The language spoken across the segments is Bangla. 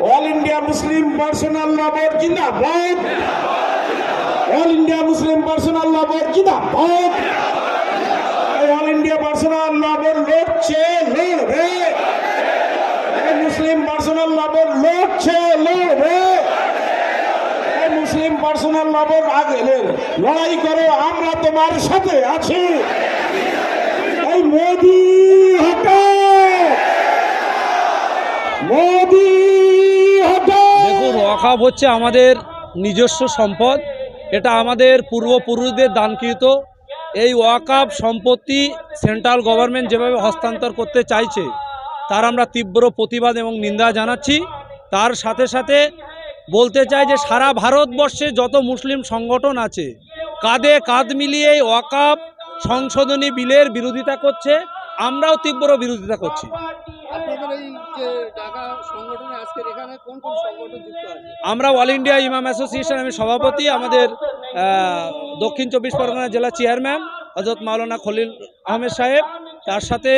অল ইন্ডিয়া মুসলিম পার্সোনাল ল বোর্ড জিন্দাবাদ। অল ইন্ডিয়া মুসলিম পার্সোনাল ল বোর্ড জিন্দাবাদ। অল ইন্ডিয়া পার্সোনাল ল বোর্ড লড়ছে, লড়বে। মুসলিম পার্সোনাল ল বোর্ড লড়ছে, লড়বে। মুসলিম পার্সোনাল ল বোর্ড আগে লড়াই করো, আমরা তোমার সাথে আছি। এই মোদি হটাও, মোদি হটাও। দেখুন, ওয়াকফ হচ্ছে আমাদের নিজস্ব সম্পদ। এটা আমাদের পূর্বপুরুষদের দানকৃত। এই ওয়াকফ সম্পত্তি সেন্ট্রাল গভর্নমেন্ট যেভাবে হস্তান্তর করতে চাইছে তার আমরা তীব্র প্রতিবাদ এবং নিন্দা জানাচ্ছি। তার সাথে সাথে বলতে চাই যে সারা ভারতবর্ষে যত মুসলিম সংগঠন আছে কাঁধে কাঁধ মিলিয়ে এই ওয়াকফ সংশোধনী বিলের বিরোধিতা করছে। আমরাও তীব্র বিরোধিতা করছি। আমরা অল ইন্ডিয়া ইমাম অ্যাসোসিয়েশন, আমি সভাপতি। আমাদের দক্ষিণ চব্বিশ পরগনা জেলা চেয়ারম্যান হযরত মাওলানা খলিল আহমেদ সাহেব, তার সাথে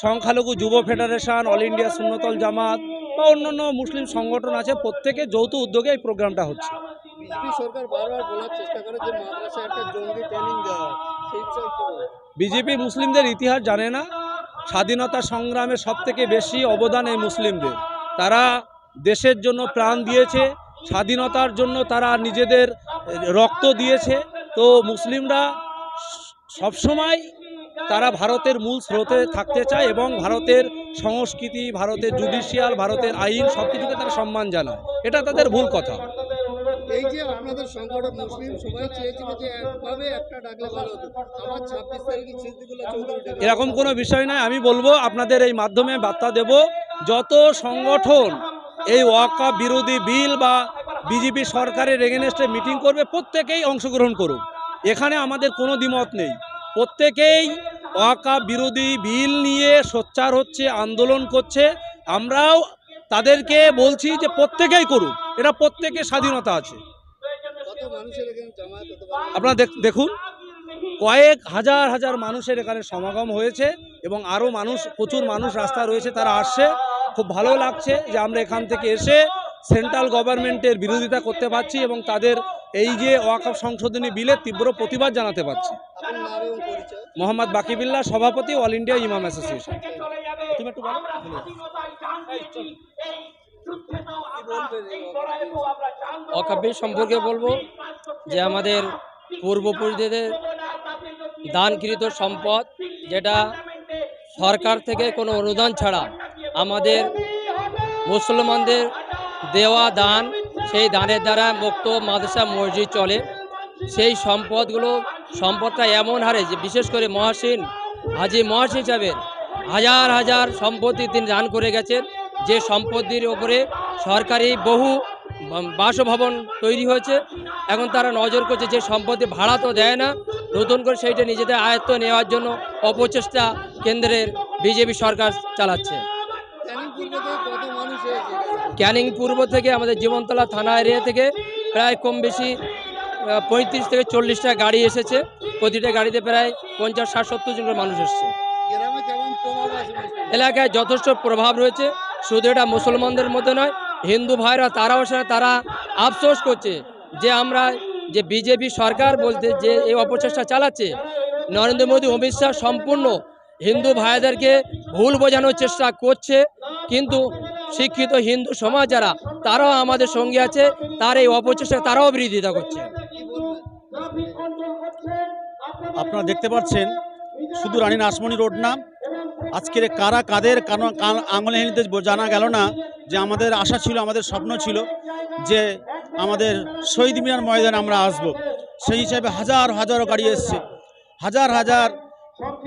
সংখ্যালঘু যুব ফেডারেশন, অল ইন্ডিয়া সুন্নতল জামাত বা অন্যান্য মুসলিম সংগঠন আছে, প্রত্যেকে যৌথ উদ্যোগে এই প্রোগ্রামটা হচ্ছে। বিজেপি মুসলিমদের ইতিহাস জানে না। স্বাধীনতা সংগ্রামে সবথেকে বেশি অবদান এই মুসলিমদের। তারা দেশের জন্য প্রাণ দিয়েছে, স্বাধীনতার জন্য তারা নিজেদের রক্ত দিয়েছে। তো মুসলিমরা সবসময় তারা ভারতের মূল স্রোতে থাকতে চায় এবং ভারতের সংস্কৃতি, ভারতের জুডিশিয়াল, ভারতের আইন সব কিছুকে তারা সম্মান জানায়। এটা তাদের ভুল কথা। এই যে আপনাদের সংগঠন মুসলিম সবাই চেয়েছিল যে একভাবে একটা ডাকলে ভালো হতো, আবার 26 তারিখে সিদ্দিকুল্লাহ চৌধুরী, এরকম কোনো বিষয় নয়। আমি বলবো, আপনাদের এই মাধ্যমে বার্তা দেব, যত সংগঠন এই ওয়াকফ বিরোধী বিল বা বিজেপি সরকারের এগেনস্টে মিটিং করবে প্রত্যেকেই অংশগ্রহণ করুক। এখানে আমাদের কোনো দ্বিমত নেই। প্রত্যেকেই ওয়াকফ বিরোধী বিল নিয়ে সোচ্চার হচ্ছে, আন্দোলন করছে। আমরাও তাদেরকে বলছি যে প্রত্যেকেই করুক, এটা প্রত্যেকের স্বাধীনতা আছে। আপনারা দেখুন, কয়েক হাজার হাজার মানুষের এখানে সমাগম হয়েছে এবং আরও প্রচুর মানুষ রাস্তায় রয়েছে, তারা আসছে। খুব ভালো লাগছে যে আমরা এখান থেকে এসে সেন্ট্রাল গভর্নমেন্টের বিরোধিতা করতে পারছি এবং তাদের এই যে ওয়াকফ সংশোধনী বিলের তীব্র প্রতিবাদ জানাতে পারছি। মোহাম্মদ বাকিবিল্লাহ, সভাপতি, অল ইন্ডিয়া ইমাম অ্যাসোসিয়েশন। তুমি একটু বলো। ওয়াকফ সম্পর্কে বলবো যে আমাদের পূর্বপুরুষদের দানকৃত সম্পদ, যেটা সরকার থেকে কোনো অনুদান ছাড়া আমাদের মুসলমানদের দেওয়া দান, সেই দানের দ্বারা মুক্ত মাদ্রাসা মসজিদ চলে। সেই সম্পদটা এমন হারে যে বিশেষ করে মহসিন হাজি মহসিন সাহেবের হাজার হাজার সম্পত্তি তিনি দান করে গেছেন। যে সম্পত্তির ওপরে সরকারি বহু বাসভবন তৈরি হয়েছে। এখন তারা নজর করছে যে সম্পত্তি ভাড়া তো দেয় না, নতুন করে সেইটা নিজেদের আয়ত্ত নেওয়ার জন্য অপচেষ্টা কেন্দ্রের বিজেপি সরকার চালাচ্ছে। ক্যানিং পূর্ব থেকে আমাদের জীবনতলা থানা এরিয়া থেকে প্রায় কম বেশি 35 থেকে 40টা গাড়ি এসেছে। প্রতিটা গাড়িতে প্রায় 50-60-70 জন মানুষ এসছে। এলাকায় যথেষ্ট প্রভাব রয়েছে। শুধু এটা মুসলমানদের মধ্যে নয়, হিন্দু ভাইরা তারাও তারা আফসোস করছে যে আমরা যে বিজেপি সরকার বলতে যে এই অপচেষ্টা চালাচ্ছে, নরেন্দ্র মোদী, অমিত শাহ সম্পূর্ণ হিন্দু ভাইদেরকে ভুল বোঝানোর চেষ্টা করছে। কিন্তু শিক্ষিত হিন্দু সমাজ যারা, তারাও আমাদের সঙ্গে আছে, তার এই অপচেষ্টা তারাও বিরোধিতা করছে। আপনারা দেখতে পাচ্ছেন শুধু রানী রাসমণি রোড না, আজকের কারা কাদের আঙুলে হেলিতে জানা গেল না যে আমাদের আশা ছিল, আমাদের স্বপ্ন ছিল যে আমাদের শহীদ মিনার ময়দানে আমরা আসব। সেই হিসাবে হাজার হাজারো গাড়ি এসছে, হাজার হাজার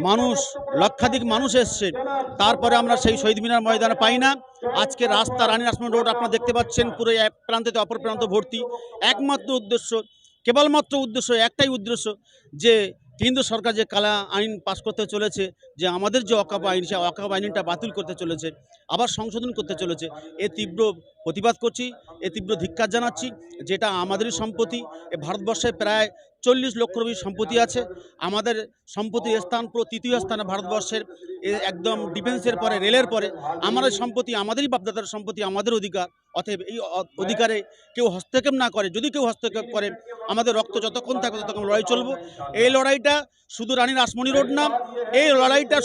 মানুষ, লক্ষাধিক মানুষ এসছে। তারপরে আমরা সেই শহীদ মিনার ময়দানে পাই না। আজকে রাস্তা রানী রাসমণি রোড আপনারা দেখতে পাচ্ছেন পুরো এক প্রান্ত থেকে অপর প্রান্ত ভর্তি। একমাত্র উদ্দেশ্য, কেবলমাত্র উদ্দেশ্য, একটাই উদ্দেশ্য যে কেন্দ্র সরকার যে কালা আইন পাস করতে চলেছে, যে আমাদের যে ওয়াকফ আইন, সেই ওয়াকফ আইনটা বাতিল করতে চলেছে, আবার সংশোধন করতে চলেছে। এ তীব্র প্রতিবাদ করছি, এ তীব্র ধিক্কার জানাচ্ছি। যেটা আমাদেরই সম্পত্তি। এ ভারতবর্ষে প্রায় 40 লক্ষর বেশি সম্পত্তি আছে। আমাদের সম্পত্তির স্থান পুরো তৃতীয় স্থানে ভারতবর্ষের, একদম ডিফেন্সের পরে, রেলের পরে। আমাদের সম্পত্তি, আমাদেরই বাপদাদার সম্পত্তি, আমাদের অধিকার। অতএব এই অধিকারে কেউ হস্তক্ষেপ না করে, যদি কেউ হস্তক্ষেপ করে আমাদের রক্ত যতক্ষণ থাকবে ততক্ষণ লড়াই চলবো। এই লড়াইটা শুধু রানী রাসমণি রোড না, এই লড়াইটা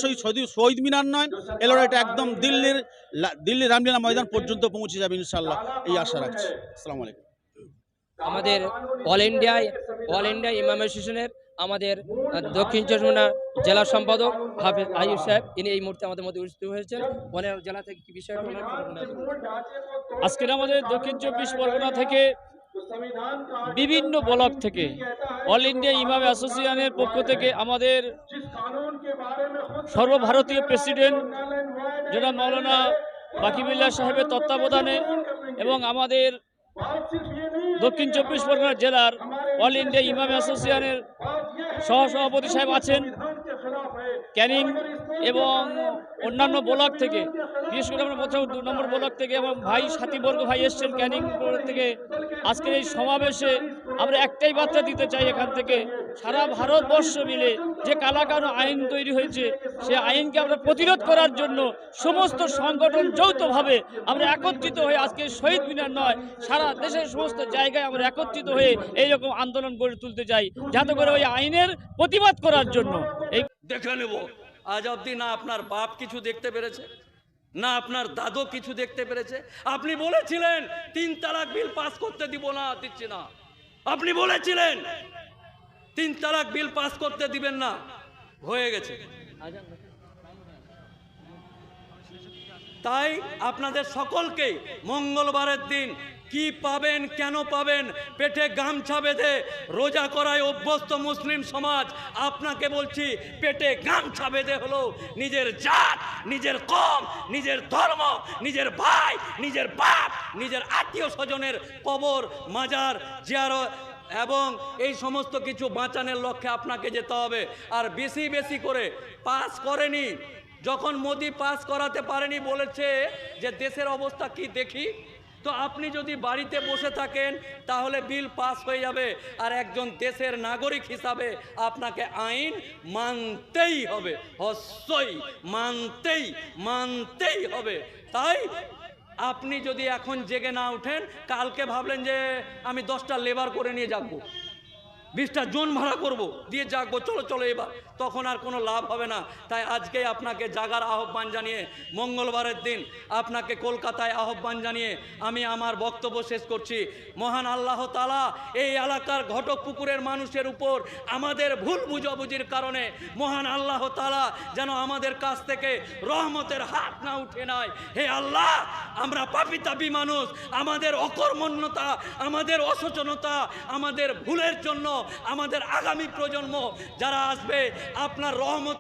শহীদ মিনার নয়, এই লড়াইটা একদম দিল্লি রামলীলা ময়দান পর্যন্ত পৌঁছে যাবে ইনশাল্লাহ, এই আশা রাখছি। আসসালামু আলাইকুম। আমাদের অল ইন্ডিয়া ইমাম অ্যাসোসিয়েশনের আমাদের দক্ষিণ চব্বিশ পরগনা জেলা সম্পাদক হাফেজ আইয়ুব সাহেব, ইনি এই মুহূর্তে আমাদের মধ্যে উপস্থিত হয়েছেন। ওনার জেলা থেকে কি বিষয় আজকের আমাদের দক্ষিণ চব্বিশ পরগনা থেকে বিভিন্ন ব্লক থেকে অল ইন্ডিয়া ইমাম অ্যাসোসিয়েশনের পক্ষ থেকে আমাদের সর্বভারতীয় প্রেসিডেন্ট যেটা মৌলানা বাকিবুল্লাহ সাহেবের তত্ত্বাবধানে এবং আমাদের দক্ষিণ চব্বিশ পরগনা জেলার অল ইন্ডিয়া ইমাম অ্যাসোসিয়েশনের সহসভাপতি সাহেব আছেন ক্যানিং এবং অন্যান্য ব্লক থেকে, বিশেষ করে আমরা প্রথম 2 নম্বর ব্লক থেকে এবং ভাই সাথীবর্গ ভাই এসছেন ক্যানিং থেকে। আজকের এই সমাবেশে আমরা একটাই বার্তা দিতে চাই, এখান থেকে সারা ভারতবর্ষ মিলে যে কালাকানু আইন তৈরি হয়েছে, সে আইনকে আমরা প্রতিরোধ করার জন্য সমস্ত সংগঠন যৌথভাবে আমরা একত্রিত হয়ে আজকে শহীদ মিনার নয়, সারা দেশের সমস্ত জায়গায় আমরা একত্রিত হয়ে এইরকম আন্দোলন গড়ে তুলতে চাই, যাতে করে ওই আইনের প্রতিবাদ করার জন্য। এই দেখে নেব। আজ অবধি না আপনার বাপ কিছু দেখতে পেরেছে, না আপনার দাদু কিছু দেখতে পেরেছে। আপনি বলেছিলেন 3 তালাক বিল পাস করতে দিব না, দিচ্ছি না। আপনি বলেছিলেন 3 তালাক বিল পাস করতে দিবেন না, হয়ে গেছে। তাই আপনাদের সকলকে মঙ্গলবারের দিন কি পাবেন, কেন পাবেন, পেটে গামছা বেঁধে রোজা করায় অভ্যস্ত মুসলিম সমাজ, আপনাকে বলছি পেটে গামছা বেঁধে হলো নিজের জাত, নিজের কম, নিজের ধর্ম, নিজের ভাই, নিজের বাপ, নিজের আত্মীয় স্বজনের কবর, মাজার, জিয়ারত এবং এই সমস্ত কিছু বাঁচানোর লক্ষ্যে আপনাকে যেতে হবে। আর বেশি বেশি করে পাস করেনি, যখন মোদি পাস করাতে পারেনি, বলেছে যে দেশের অবস্থা কি দেখি। তো আপনি যদি বাড়িতে বসে থাকেন তাহলে বিল পাস হয়ে যাবে, আর একজন দেশের নাগরিক হিসাবে আপনাকে আইন মানতেই হবে, অবশ্যই মানতেই হবে। তাই আপনি যদি এখন জেগে না উঠেন, কালকে ভাবলেন যে আমি 10টা লেবার করে নিয়ে যাবো, 20টা জন ভাড়া করব, দিয়ে জাগবো, চলো এবার, তখন আর কোনো লাভ হবে না। তাই আজকে আপনাকে জাগার আহ্বান জানিয়ে, মঙ্গলবারের দিন আপনাকে কলকাতায় আহ্বান জানিয়ে আমি আমার বক্তব্য শেষ করছি। মহান আল্লাহ তাআলা এই এলাকার ঘটকপুকুরের মানুষের উপর আমাদের ভুল বুঝাবুঝির কারণে মহান আল্লাহ তাআলা যেন আমাদের কাছ থেকে রহমতের হাত না উঠে নেয়। হে আল্লাহ, আমরা পাপী তাপী মানুষ, আমাদের অকর্মণ্যতা, আমাদের অসচেতনতা, আমাদের ভুলের জন্য আমাদের আগামী প্রজন্ম যারা আসবে আপনার রহমত